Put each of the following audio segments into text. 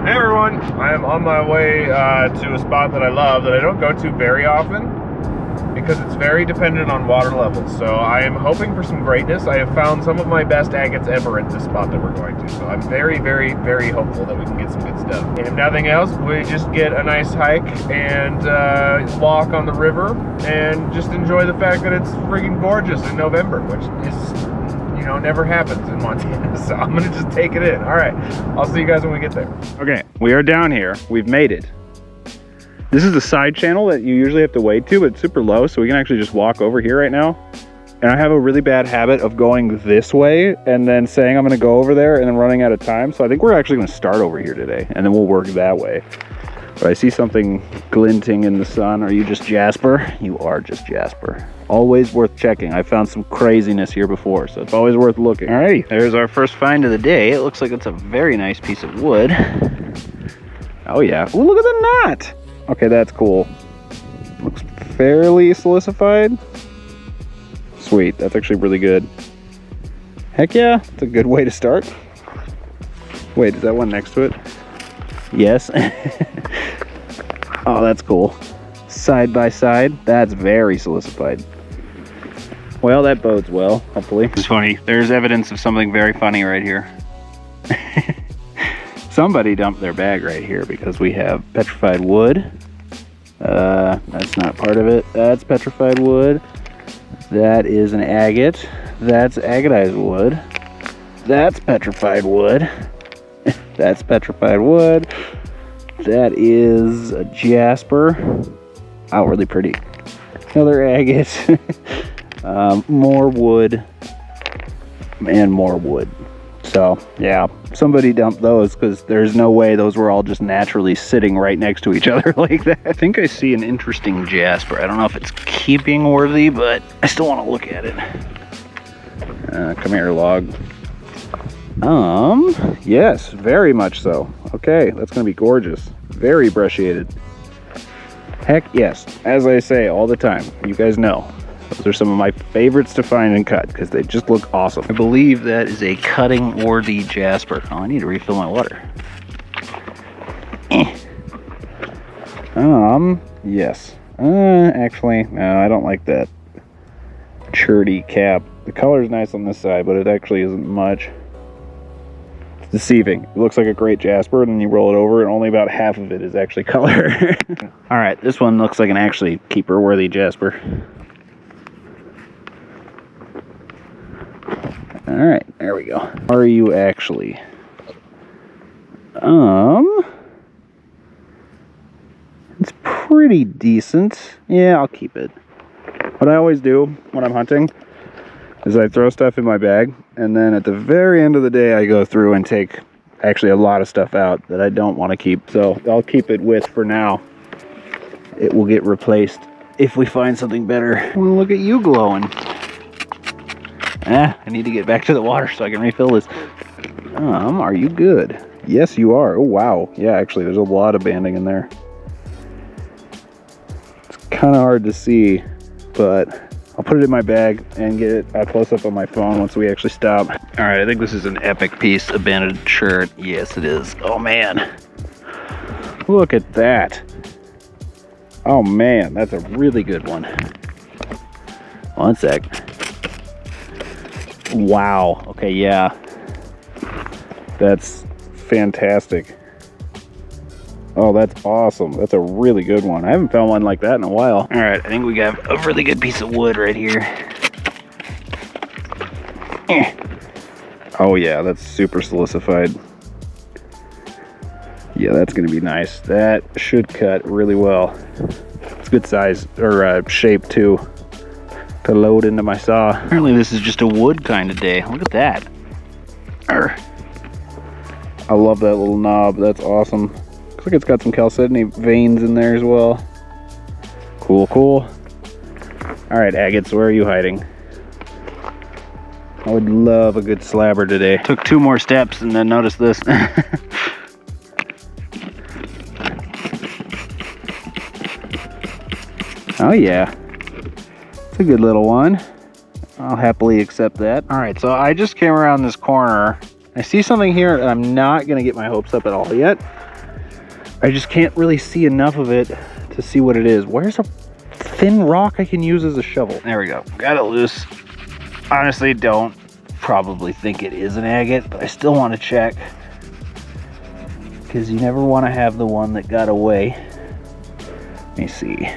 Hey everyone, I am on my way to a spot that I love that I don't go to very often because it's very dependent on water levels. So I am hoping for some greatness. I have found some of my best agates ever at this spot that we're going to. So I'm very, very, very hopeful that we can get some good stuff. And if nothing else, we just get a nice hike and walk on the river and just enjoy the fact that it's friggin' gorgeous in November, which is, you know, never happens in Montana. So I'm gonna just take it in. All right, I'll see you guys when we get there. Okay, we are down here. We've made it. This is the side channel that you usually have to wade to, but it's super low, so we can actually just walk over here right now. And I have a really bad habit of going this way and then saying I'm gonna go over there and then running out of time. So I think we're actually gonna start over here today and then we'll work that way. But I see something glinting in the sun. Are you just Jasper? You are just Jasper. Always worth checking. I found some craziness here before, so it's always worth looking. All right, there's our first find of the day. It looks like it's a very nice piece of wood. Oh yeah, ooh, look at the knot. Okay, that's cool. Looks fairly silicified. Sweet, that's actually really good. Heck yeah, it's a good way to start. Wait, is that one next to it? Yes. Oh, that's cool. Side by side, that's very silicified. Well, that bodes well, hopefully. It's funny, there's evidence of something very funny right here. Somebody dumped their bag right here because we have petrified wood. That's not part of it. That's petrified wood. That is an agate. That's agatized wood. That's petrified wood. That's petrified wood. That is a jasper. Oh, really pretty. Another agate. More wood. And more wood. So, yeah. Somebody dumped those because there's no way those were all just naturally sitting right next to each other like that. I think I see an interesting jasper. I don't know if it's keeping worthy, but I still want to look at it. Come here, log. Yes, very much so. Okay, that's gonna be gorgeous. Very brecciated. Heck yes, as I say all the time, you guys know, those are some of my favorites to find and cut because they just look awesome. I believe that is a cutting worthy jasper. Oh, I need to refill my water. Yes. Actually, no, I don't like that cherty cap. The color's nice on this side, but it actually isn't much. It's deceiving. It looks like a great jasper, and then you roll it over, and only about half of it is actually color. All right, this one looks like an actually keeper-worthy jasper. All right, there we go. Are you actually? It's pretty decent. Yeah, I'll keep it. What I always do when I'm hunting is I throw stuff in my bag, and then at the very end of the day I go through and take actually a lot of stuff out that I don't want to keep. So I'll keep it with for now. It will get replaced if we find something better. Well, look at you glowing. I need to get back to the water so I can refill this. Are you good? Yes, you are. Oh, wow. Yeah, actually, there's a lot of banding in there. It's kind of hard to see, but I'll put it in my bag and get it a close-up on my phone once we actually stop. All right, I think this is an epic piece of banded chert. Yes, it is. Oh, man. Look at that. Oh, man, that's a really good one. One sec. Wow. Okay, yeah. That's fantastic. Oh, that's awesome. That's a really good one. I haven't found one like that in a while. All right, I think we got a really good piece of wood right here. Oh yeah, that's super silicified. Yeah, that's gonna be nice. That should cut really well. It's good size, or shape too, to load into my saw. Apparently this is just a wood kind of day. Look at that. I love that little knob. That's awesome. Looks like it's got some chalcedony veins in there as well. Cool, cool. All right, agates, where are you hiding? I would love a good slabber today. Took 2 more steps and then noticed this. Oh yeah, it's a good little one. I'll happily accept that. All right, so I just came around this corner. I see something here and I'm not gonna get my hopes up at all yet, I just can't really see enough of it to see what it is. Where's a thin rock I can use as a shovel? There we go. Got it loose. Honestly, don't probably think it is an agate, but I still want to check. Because you never want to have the one that got away. Let me see.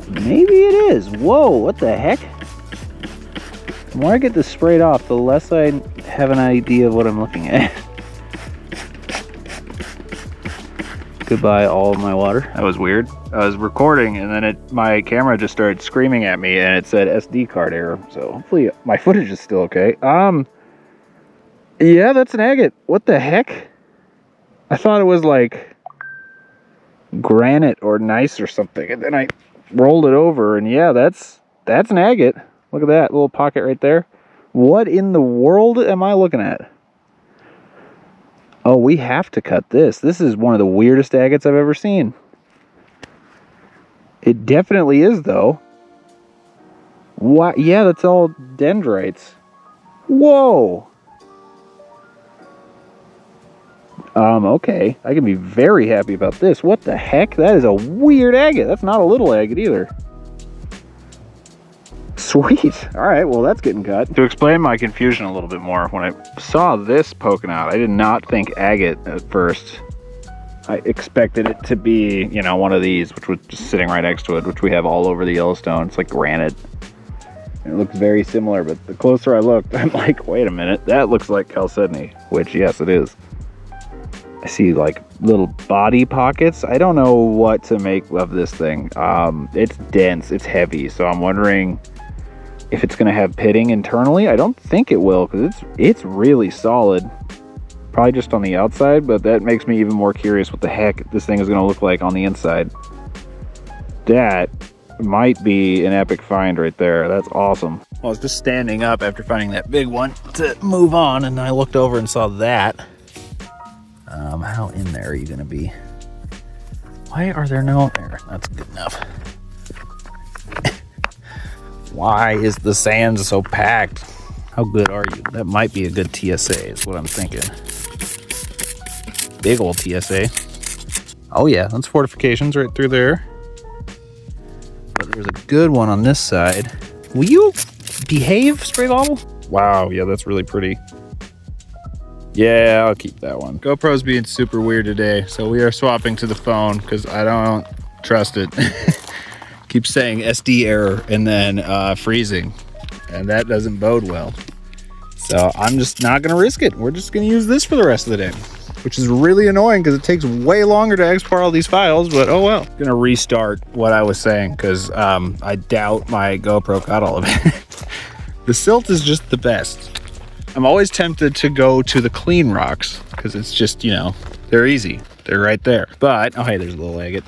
Maybe it is. Whoa, what the heck? The more I get this sprayed off, the less I have an idea of what I'm looking at. Goodbye, all of my water. That was weird. I was recording and then my camera just started screaming at me and it said SD card error. So hopefully my footage is still okay. Yeah, that's an agate. What the heck? I thought it was like granite or gneiss or something. And then I rolled it over and yeah, that's an agate. Look at that little pocket right there. What in the world am I looking at? Oh, we have to cut this. This is one of the weirdest agates I've ever seen. It definitely is, though. What? Yeah, that's all dendrites. Whoa. Okay. I can be very happy about this. What the heck? That is a weird agate. That's not a little agate either. Sweet. All right, well, that's getting cut. To explain my confusion a little bit more, when I saw this poking out, I did not think agate at first. I expected it to be, you know, one of these, which was just sitting right next to it, which we have all over the Yellowstone. It's like granite. It looks very similar, but the closer I looked, I'm like, wait a minute, that looks like chalcedony, which, yes, it is. I see like little body pockets. I don't know what to make of this thing. It's dense, it's heavy, so I'm wondering if it's gonna have pitting internally. I don't think it will, because it's really solid. Probably just on the outside, but that makes me even more curious what the heck this thing is gonna look like on the inside. That might be an epic find right there. That's awesome. Well, I was just standing up after finding that big one to move on, and I looked over and saw that. How in there are you gonna be? Why are there no there? That's good enough. Why is the sand so packed? How good are you? That might be a good TSA is what I'm thinking. Big old TSA. Oh yeah, that's fortifications right through there. But there's a good one on this side. Will you behave, spray bottle? Wow, yeah, that's really pretty. Yeah, I'll keep that one. GoPro's being super weird today, so we are swapping to the phone because I don't trust it. Keeps saying SD error and then freezing, and that doesn't bode well. So I'm just not gonna risk it. We're just gonna use this for the rest of the day, which is really annoying because it takes way longer to export all these files, but oh well. I'm gonna restart what I was saying because I doubt my GoPro caught all of it. The silt is just the best. I'm always tempted to go to the clean rocks because it's just, you know, they're easy. They're right there. But, oh hey, there's a little agate.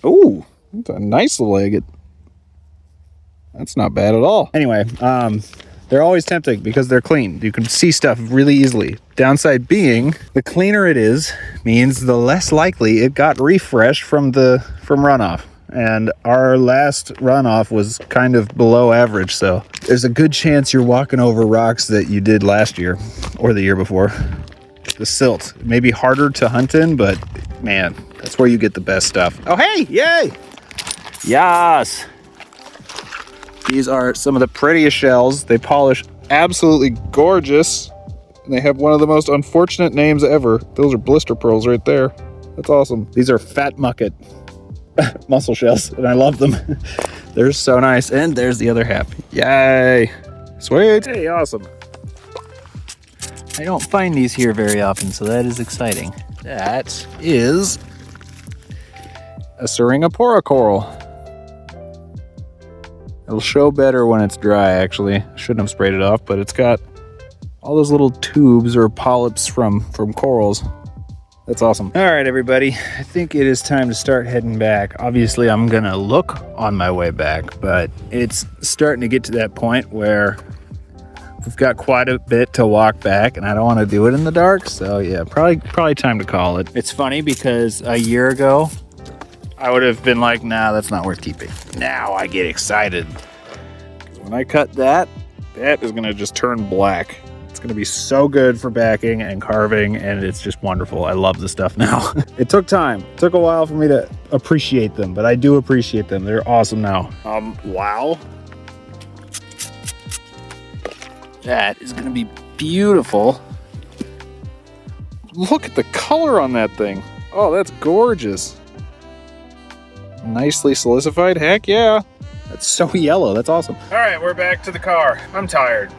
Ooh, that's a nice little agate. That's not bad at all. Anyway, they're always tempting because they're clean. You can see stuff really easily. Downside being, the cleaner it is means the less likely it got refreshed from runoff. And our last runoff was kind of below average, so there's a good chance you're walking over rocks that you did last year or the year before. The silt may be harder to hunt in, but man, that's where you get the best stuff. Oh hey, yay! Yes! These are some of the prettiest shells. They polish absolutely gorgeous. And they have one of the most unfortunate names ever. Those are blister pearls right there. That's awesome. These are fat mucket mussel shells, and I love them. They're so nice. And there's the other half. Yay! Sweet! Hey, awesome. I don't find these here very often, so that is exciting. That is a Syringapora coral. It'll show better when it's dry, actually. Shouldn't have sprayed it off, but it's got all those little tubes or polyps from corals. That's awesome. All right, everybody. I think it is time to start heading back. Obviously, I'm gonna look on my way back, but it's starting to get to that point where we've got quite a bit to walk back, and I don't want to do it in the dark. So yeah, probably time to call it. It's funny because a year ago, I would have been like, nah, that's not worth keeping. Now I get excited. When I cut that, That is gonna just turn black. It's gonna be so good for backing and carving, and it's just wonderful. I love this stuff now. It took time. It took a while for me to appreciate them, but I do appreciate them. They're awesome now. Wow. That is gonna be beautiful. Look at the color on that thing. Oh, that's gorgeous. Nicely silicified, heck yeah. That's so yellow, that's awesome. All right, we're back to the car. I'm tired.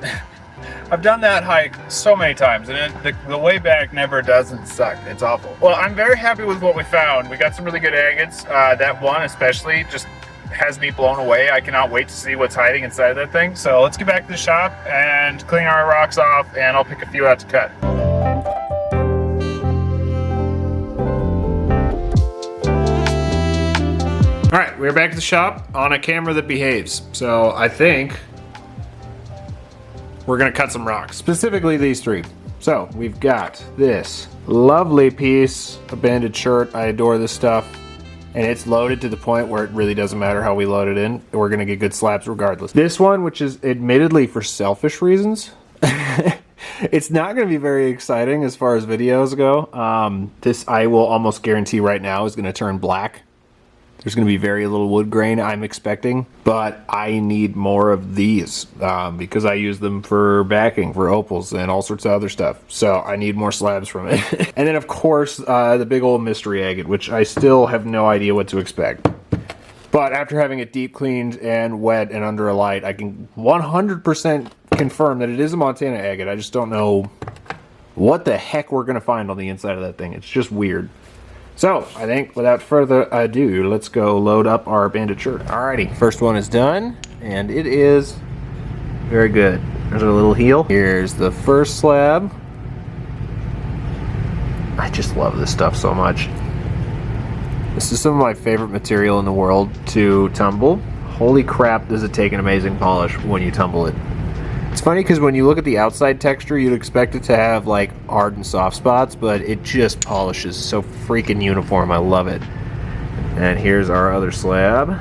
I've done that hike so many times, and the way back never doesn't suck. It's awful. Well, I'm very happy with what we found. We got some really good agates. That one especially just has me blown away. I cannot wait to see what's hiding inside of that thing. So let's get back to the shop and clean our rocks off, and I'll pick a few out to cut. All right, we're back at the shop on a camera that behaves. So I think we're gonna cut some rocks, specifically these three. So we've got this lovely piece of banded chert. I adore this stuff. And it's loaded to the point where it really doesn't matter how we load it in. We're gonna get good slabs regardless. This one, which is admittedly for selfish reasons, it's not gonna be very exciting as far as videos go. This, I will almost guarantee right now, is gonna turn black. There's going to be very little wood grain, I'm expecting, but I need more of these because I use them for backing, for opals, and all sorts of other stuff. So I need more slabs from it. And then, of course, the big old mystery agate, which I still have no idea what to expect. But after having it deep cleaned and wet and under a light, I can 100% confirm that it is a Montana agate. I just don't know what the heck we're going to find on the inside of that thing. It's just weird. So, I think without further ado, let's go load up our banded chert. Alrighty, first one is done, and it is very good. There's our little heel. Here's the first slab. I just love this stuff so much. This is some of my favorite material in the world to tumble. Holy crap, does it take an amazing polish when you tumble it. It's funny because when you look at the outside texture, you'd expect it to have like hard and soft spots, but it just polishes so freaking uniform. I love it. And here's our other slab,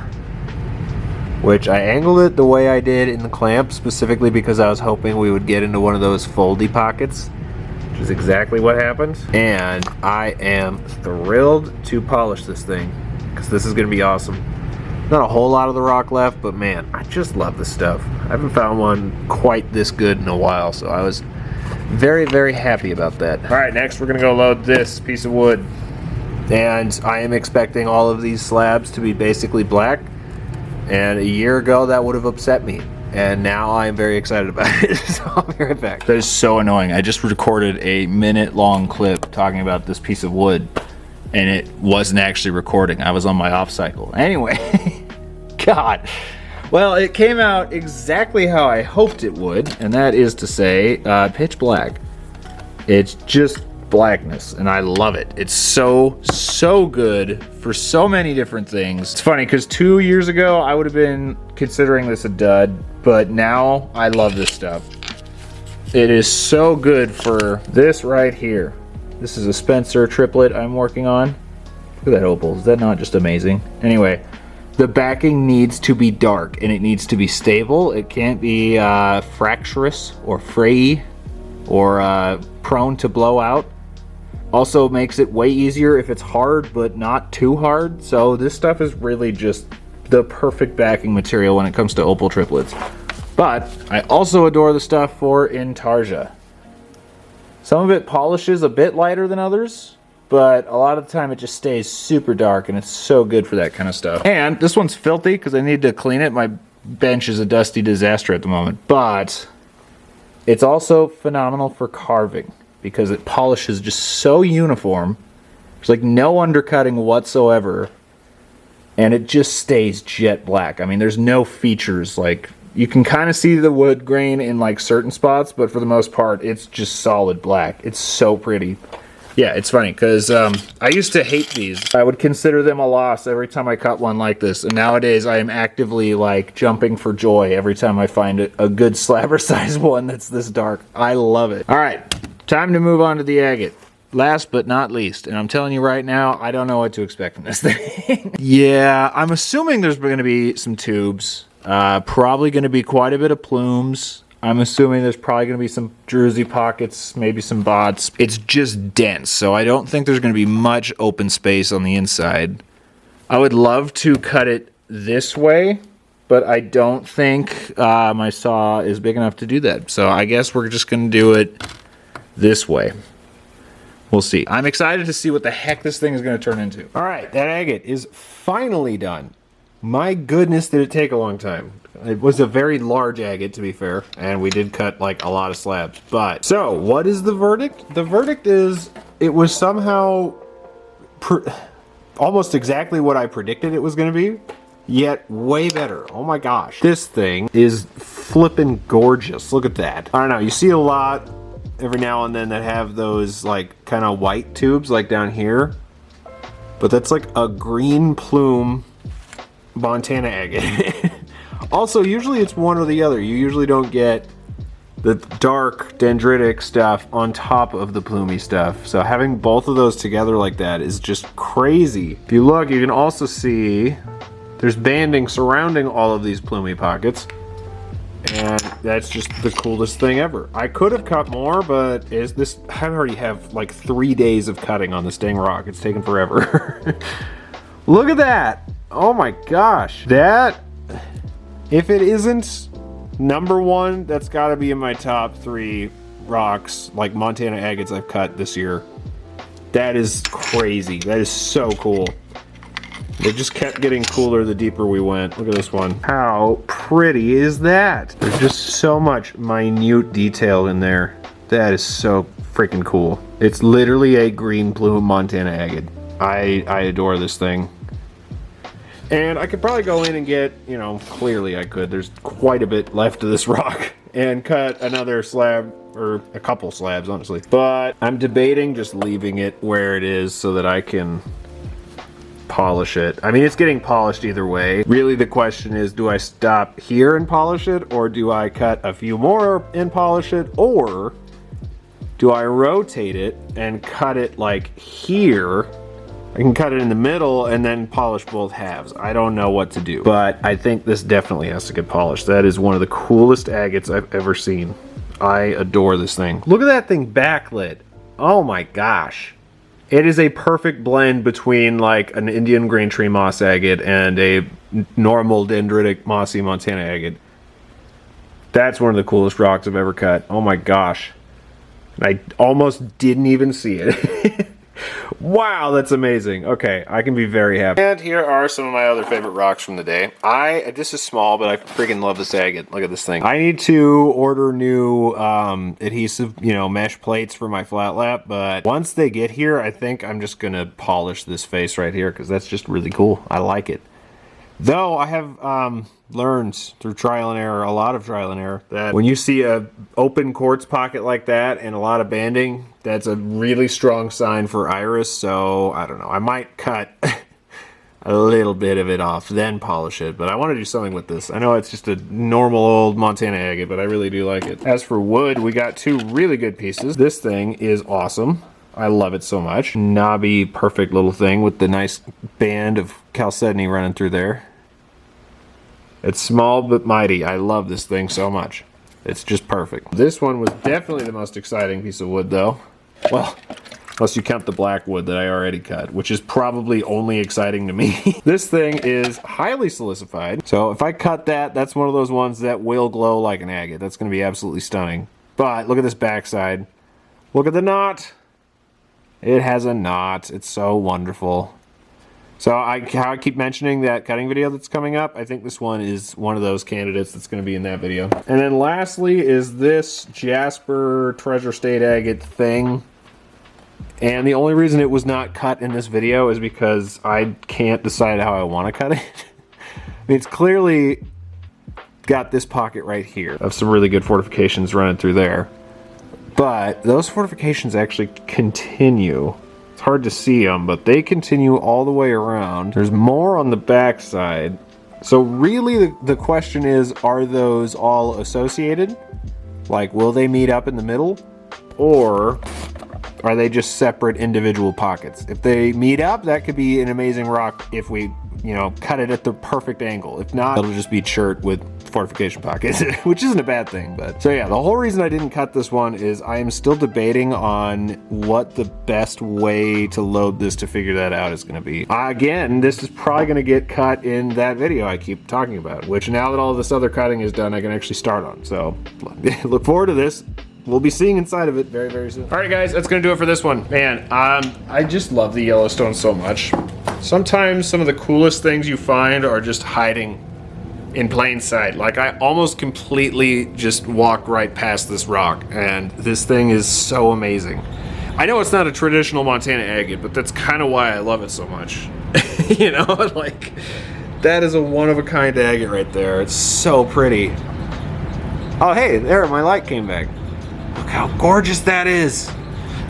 which I angled it the way I did in the clamp, specifically because I was hoping we would get into one of those foldy pockets, which is exactly what happened. And I am thrilled to polish this thing because this is going to be awesome. Not a whole lot of the rock left, but man, I just love this stuff. I haven't found one quite this good in a while, so I was very, very happy about that. All right, next we're gonna go load this piece of wood. And I am expecting all of these slabs to be basically black. And a year ago, that would have upset me. And now I am very excited about it, so I'll be right back. That is so annoying. I just recorded a minute-long clip talking about this piece of wood, and it wasn't actually recording. I was on my off cycle. Anyway, God. Well, it came out exactly how I hoped it would, and that is to say, pitch black. It's just blackness, and I love it. It's so good for so many different things. It's funny, because 2 years ago, I would have been considering this a dud, but now I love this stuff. It is so good for this right here. This is a Spencer triplet I'm working on. Look at that opal. Is that not just amazing? Anyway, the backing needs to be dark and it needs to be stable. It can't be fractious or fray or prone to blow out. Also makes it way easier if it's hard but not too hard. So this stuff is really just the perfect backing material when it comes to opal triplets. But I also adore the stuff for intarsia. Some of it polishes a bit lighter than others, but a lot of the time it just stays super dark, and it's so good for that kind of stuff. And this one's filthy because I need to clean it. My bench is a dusty disaster at the moment, but it's also phenomenal for carving because it polishes just so uniform. There's like no undercutting whatsoever, and it just stays jet black. I mean, there's no features. Like, you can kind of see the wood grain in like certain spots, but for the most part, it's just solid black. It's so pretty. Yeah, it's funny because I used to hate these. I would consider them a loss every time I cut one like this, and nowadays I am actively like jumping for joy every time I find a good slabber size one that's this dark. I love it. All right, time to move on to the agate. Last but not least, and I'm telling you right now, I don't know what to expect from this thing. Yeah, I'm assuming there's going to be some tubes. Probably going to be quite a bit of plumes. I'm assuming there's probably going to be some Jersey pockets, maybe some bots. It's just dense, so I don't think there's going to be much open space on the inside. I would love to cut it this way, but I don't think my saw is big enough to do that. So I guess we're just going to do it this way. We'll see. I'm excited to see what the heck this thing is going to turn into. All right, that agate is finally done. My goodness, did it take a long time. It was a very large agate, to be fair, and we did cut like a lot of slabs. But, so, what is the verdict? The verdict is, it was somehow almost exactly what I predicted it was going to be, yet way better. Oh my gosh. This thing is flippin' gorgeous. Look at that. I don't know, you see a lot every now and then that have those like kind of white tubes like down here, but that's like a green plume Montana agate. Also, usually it's one or the other. You usually don't get the dark dendritic stuff on top of the plumy stuff. So having both of those together like that is just crazy. If you look, you can also see there's banding surrounding all of these plumy pockets. And that's just the coolest thing ever. I could have cut more, but I already have like 3 days of cutting on this dang rock. It's taken forever. Look at that. Oh my gosh. That, if it isn't number one, that's gotta be in my top 3 rocks, like Montana agates I've cut this year. That is crazy. That is so cool. They just kept getting cooler the deeper we went. Look at this one. How pretty is that? There's just so much minute detail in there. That is so freaking cool. It's literally a green plume Montana agate. I adore this thing. And I could probably go in and get, you know, clearly I could. There's quite a bit left of this rock. And cut another slab, or a couple slabs, honestly. But I'm debating just leaving it where it is so that I can polish it. I mean, it's getting polished either way. Really, the question is, do I stop here and polish it, or do I cut a few more and polish it, or do I rotate it and cut it like here? I can cut it in the middle and then polish both halves. I don't know what to do, but I think this definitely has to get polished. That is one of the coolest agates I've ever seen. I adore this thing. Look at that thing backlit. Oh my gosh. It is a perfect blend between like an Indian green tree moss agate and a normal dendritic mossy Montana agate. That's one of the coolest rocks I've ever cut. Oh my gosh. I almost didn't even see it. Wow, that's amazing. Okay, I can be very happy. And here are some of my other favorite rocks from the day. This is small, but I freaking love this agate. Look at this thing. I need to order new adhesive, mesh plates for my flat lap, but once they get here, I think I'm just gonna polish this face right here because that's just really cool. I like it. Though I have learned through trial and error, a lot of trial and error, that when you see a open quartz pocket like that and a lot of banding, that's a really strong sign for iris. So I don't know, I might cut a little bit of it off, then polish it, but I want to do something with this. I know it's just a normal old Montana agate, but I really do like it. As for wood, we got 2 really good pieces. This thing is awesome. I love it so much. Knobby, perfect little thing with the nice band of chalcedony running through there. It's small but mighty. I love this thing so much. It's just perfect. This one was definitely the most exciting piece of wood though. Well, unless you count the black wood that I already cut, which is probably only exciting to me. This thing is highly silicified. So if I cut that, that's one of those ones that will glow like an agate. That's gonna be absolutely stunning. But look at this backside. Look at the knot. It has a knot. It's so wonderful. So I keep mentioning that cutting video that's coming up. I think this one is one of those candidates that's going to be in that video. And then lastly is this Jasper Treasure State agate thing. And the only reason it was not cut in this video is because I can't decide how I want to cut it. I mean, it's clearly got this pocket right here of some really good fortifications running through there. But those fortifications actually continue. It's hard to see them, but they continue all the way around. There's more on the back side. So really the question is, are those all associated? Like, will they meet up in the middle? Or are they just separate individual pockets? If they meet up, that could be an amazing rock if we, cut it at the perfect angle. If not, it'll just be chert with fortification pocket, which isn't a bad thing. But so yeah, the whole reason I didn't cut this one is I am still debating on what the best way to load this to figure that out is going to be. Again, this is probably going to get cut in that video I keep talking about, which now that all this other cutting is done, I can actually start on. So look forward to this. We'll be seeing inside of it very, very soon. All right, guys, that's gonna do it for this one. Man, I just love the Yellowstone so much. Sometimes some of the coolest things you find are just hiding in plain sight. Like, I almost completely just walked right past this rock, and this thing is so amazing. I know it's not a traditional Montana agate, but that's kind of why I love it so much. You know, like, that is a one-of-a-kind agate right there. It's so pretty. Oh, hey, there, my light came back. Look how gorgeous that is.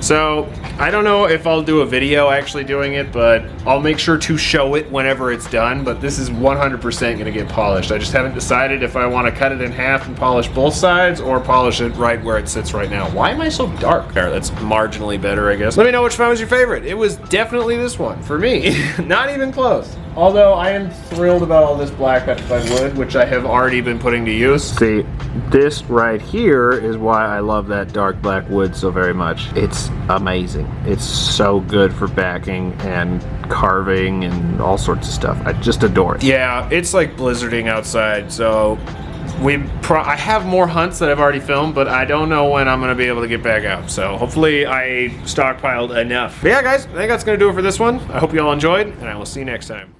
So, I don't know if I'll do a video actually doing it, but I'll make sure to show it whenever it's done, but this is 100% gonna get polished. I just haven't decided if I wanna cut it in half and polish both sides or polish it right where it sits right now. Why am I so dark? There, that's marginally better, I guess. Let me know which one was your favorite. It was definitely this one, for me. Not even close. Although I am thrilled about all this black petrified wood, which I have already been putting to use. See, this right here is why I love that dark black wood so very much. It's amazing. It's so good for backing and carving and all sorts of stuff. I just adore it. Yeah, it's like blizzarding outside, so I have more hunts that I've already filmed, but I don't know when I'm gonna be able to get back out. So hopefully I stockpiled enough. But yeah, guys, I think that's gonna do it for this one. I hope you all enjoyed, and I will see you next time.